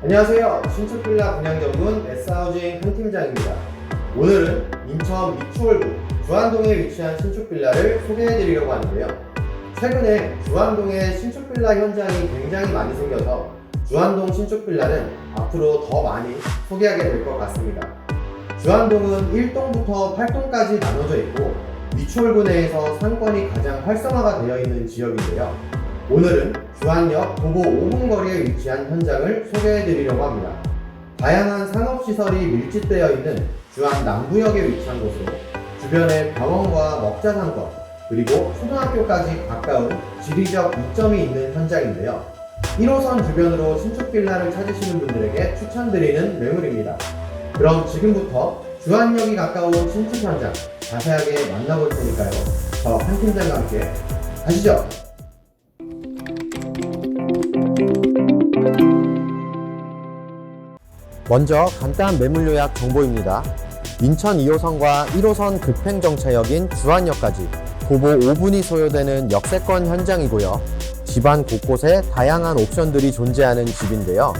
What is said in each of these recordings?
안녕하세요. 신축 빌라 분양 전문 S하우징 한 팀장입니다. 오늘은 인천 미추홀구 주안동에 위치한 신축 빌라를 소개해 드리려고 하는데요. 최근에 주안동에 신축 빌라 현장이 굉장히 많이 생겨서 주안동 신축 빌라는 앞으로 더 많이 소개하게 될 것 같습니다. 주안동은 1동부터 8동까지 나눠져 있고 미추홀구 내에서 상권이 가장 활성화가 되어 있는 지역인데요. 오늘은 주안역 도보 5분 거리에 위치한 현장을 소개해 드리려고 합니다. 다양한 상업시설이 밀집되어 있는 주안 남부역에 위치한 곳으로 주변에 병원과 먹자상권 그리고 초등학교까지 가까운 지리적 이점이 있는 현장인데요. 1호선 주변으로 신축 빌라를 찾으시는 분들에게 추천드리는 매물입니다. 그럼 지금부터 주안역이 가까운 신축 현장 자세하게 만나볼 테니까요. 저 한 팀장과 함께 가시죠. 먼저 간단한 매물 요약 정보입니다. 인천 2호선과 1호선 급행정차역인 주안역까지 도보 5분이 소요되는 역세권 현장이고요. 집안 곳곳에 다양한 옵션들이 존재하는 집인데요.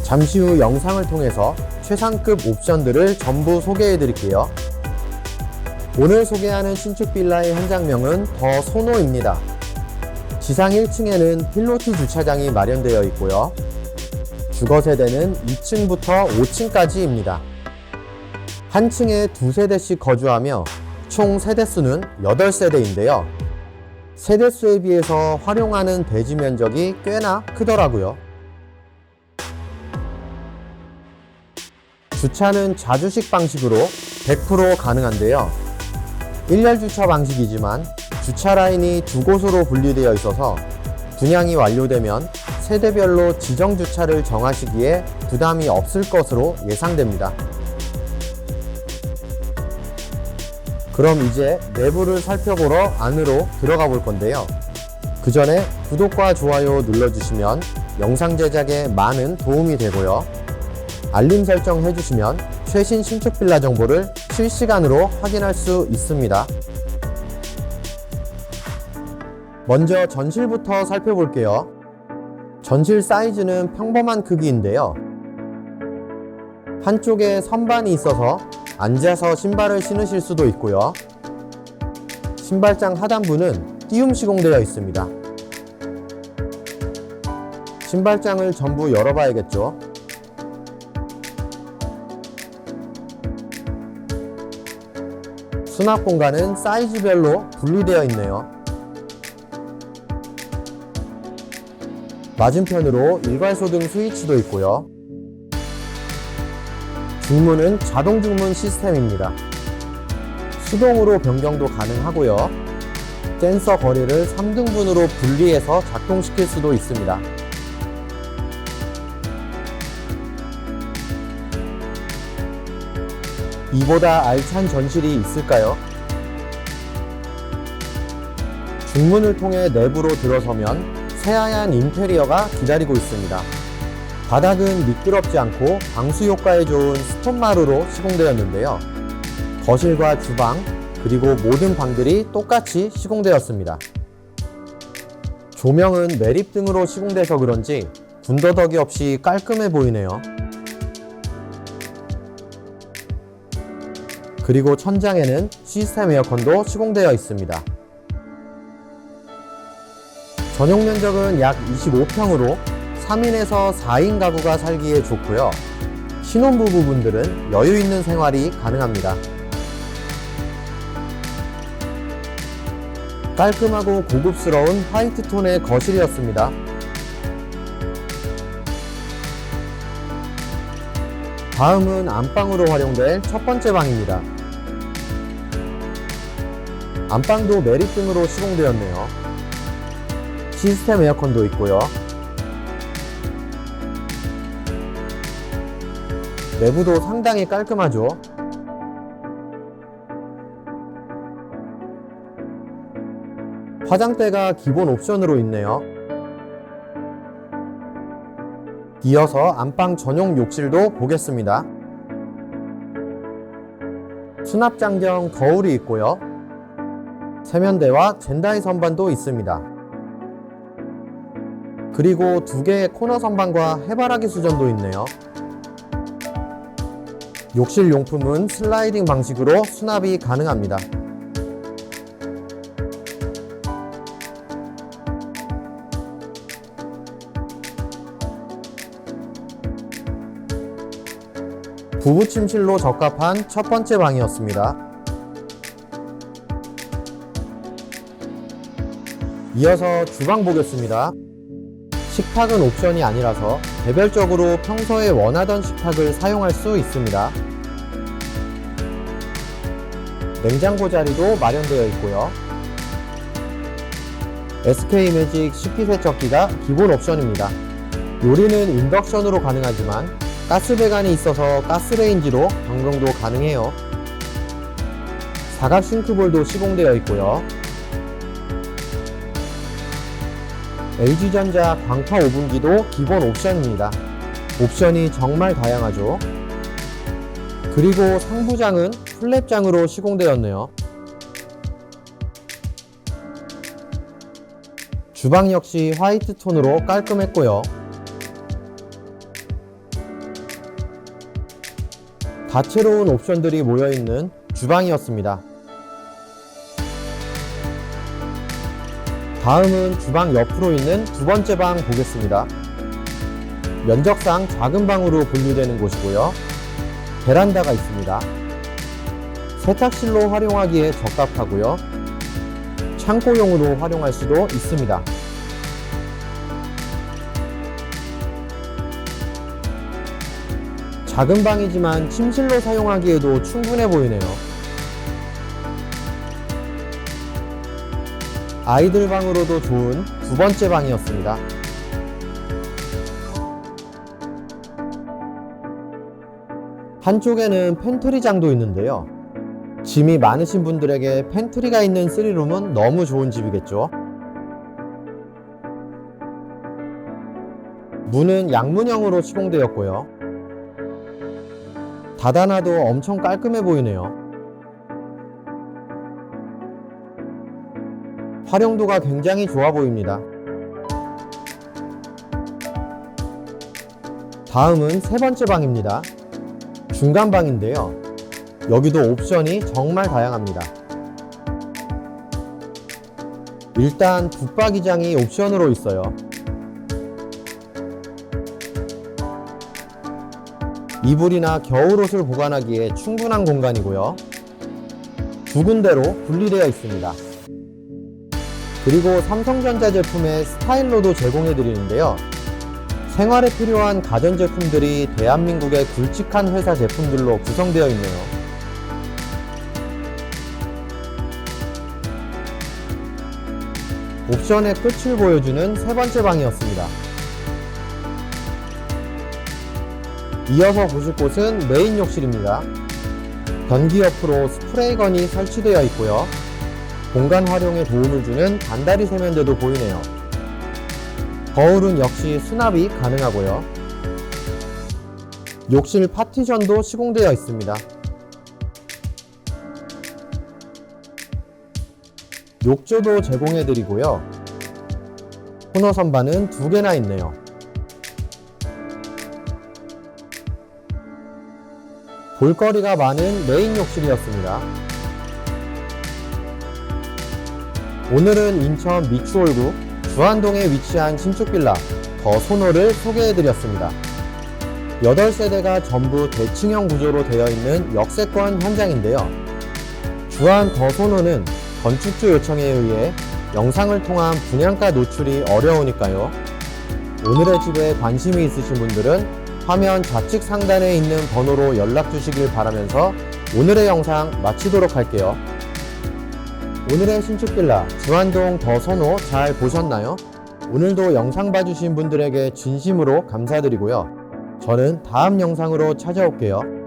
잠시 후 영상을 통해서 최상급 옵션들을 전부 소개해 드릴게요. 오늘 소개하는 신축 빌라의 현장명은 더 소노입니다. 지상 1층에는 필로티 주차장이 마련되어 있고요. 주거세대는 2층부터 5층까지입니다. 한 층에 2세대씩 거주하며 총 세대수는 8세대인데요. 세대수에 비해서 활용하는 대지 면적이 꽤나 크더라고요. 주차는 자주식 방식으로 100% 가능한데요. 일렬 주차 방식이지만 주차 라인이 두 곳으로 분리되어 있어서 분양이 완료되면 세대별로 지정 주차를 정하시기에 부담이 없을 것으로 예상됩니다. 그럼 이제 내부를 살펴보러 안으로 들어가 볼 건데요. 그 전에 구독과 좋아요 눌러주시면 영상 제작에 많은 도움이 되고요. 알림 설정 해주시면 최신 신축 빌라 정보를 실시간으로 확인할 수 있습니다. 먼저 전실부터 살펴볼게요. 전실 사이즈는 평범한 크기인데요. 한쪽에 선반이 있어서 앉아서 신발을 신으실 수도 있고요. 신발장 하단부는 띄움 시공되어 있습니다. 신발장을 전부 열어봐야겠죠. 수납 공간은 사이즈별로 분리되어 있네요. 맞은편으로 일괄소등 스위치도 있고요. 중문은 자동 중문 시스템입니다. 수동으로 변경도 가능하고요. 센서 거리를 3등분으로 분리해서 작동시킬 수도 있습니다. 이보다 알찬 전실이 있을까요? 중문을 통해 내부로 들어서면 새하얀 인테리어가 기다리고 있습니다. 바닥은 미끄럽지 않고 방수 효과에 좋은 스톤마루로 시공되었는데요. 거실과 주방, 그리고 모든 방들이 똑같이 시공되었습니다. 조명은 매립등으로 시공돼서 그런지 군더더기 없이 깔끔해 보이네요. 그리고 천장에는 시스템 에어컨도 시공되어 있습니다. 전용 면적은 약 25평으로 3인에서 4인 가구가 살기에 좋고요. 신혼부부분들은 여유 있는 생활이 가능합니다. 깔끔하고 고급스러운 화이트 톤의 거실이었습니다. 다음은 안방으로 활용될 첫 번째 방입니다. 안방도 매립등으로 시공되었네요. 시스템 에어컨도 있고요. 내부도 상당히 깔끔하죠. 화장대가 기본 옵션으로 있네요. 이어서 안방 전용 욕실도 보겠습니다. 수납장 겸 거울이 있고요. 세면대와 젠다이 선반도 있습니다. 그리고 2개의 코너 선반과 해바라기 수전도 있네요. 욕실 용품은 슬라이딩 방식으로 수납이 가능합니다. 부부 침실로 적합한 첫 번째 방이었습니다. 이어서 주방 보겠습니다. 식탁은 옵션이 아니라서 개별적으로 평소에 원하던 식탁을 사용할 수 있습니다. 냉장고 자리도 마련되어 있고요. SK매직 식기세척기가 기본 옵션입니다. 요리는 인덕션으로 가능하지만 가스배관이 있어서 가스레인지로 변경도 가능해요. 사각 싱크볼도 시공되어 있고요. LG전자 광파 오븐기도 기본 옵션입니다. 옵션이 정말 다양하죠. 그리고 상부장은 플랩장으로 시공되었네요. 주방 역시 화이트 톤으로 깔끔했고요. 다채로운 옵션들이 모여있는 주방이었습니다. 다음은 주방 옆으로 있는 두 번째 방 보겠습니다. 면적상 작은 방으로 분류되는 곳이고요. 베란다가 있습니다. 세탁실로 활용하기에 적합하고요. 창고용으로 활용할 수도 있습니다. 작은 방이지만 침실로 사용하기에도 충분해 보이네요. 아이들 방으로도 좋은 두 번째 방이었습니다. 한쪽에는 팬트리장도 있는데요. 짐이 많으신 분들에게 팬트리가 있는 3룸은 너무 좋은 집이겠죠. 문은 양문형으로 시공되었고요. 닫아놔도 엄청 깔끔해 보이네요. 활용도가 굉장히 좋아 보입니다. 다음은 세 번째 방입니다. 중간 방인데요. 여기도 옵션이 정말 다양합니다. 일단 붙박이장이 옵션으로 있어요. 이불이나 겨울옷을 보관하기에 충분한 공간이고요. 두 군데로 분리되어 있습니다. 그리고 삼성전자 제품의 스타일러도 제공해 드리는데요. 생활에 필요한 가전제품들이 대한민국의 굵직한 회사 제품들로 구성되어 있네요. 옵션의 끝을 보여주는 세 번째 방이었습니다. 이어서 보실 곳은 메인 욕실입니다. 변기 옆으로 스프레이건이 설치되어 있고요. 공간 활용에 도움을 주는 반다리 세면대도 보이네요. 거울은 역시 수납이 가능하고요. 욕실 파티션도 시공되어 있습니다. 욕조도 제공해드리고요. 코너 선반은 2개나 있네요. 볼거리가 많은 메인 욕실이었습니다. 오늘은 인천 미추홀구 주안동에 위치한 신축 빌라 더 소노를 소개해드렸습니다. 8세대가 전부 대층형 구조로 되어 있는 역세권 현장인데요. 주안 더 소노는 건축주 요청에 의해 영상을 통한 분양가 노출이 어려우니까요. 오늘의 집에 관심이 있으신 분들은 화면 좌측 상단에 있는 번호로 연락 주시길 바라면서 오늘의 영상 마치도록 할게요. 오늘의 신축 빌라 주안동 더 소노 잘 보셨나요? 오늘도 영상 봐주신 분들에게 진심으로 감사드리고요. 저는 다음 영상으로 찾아올게요.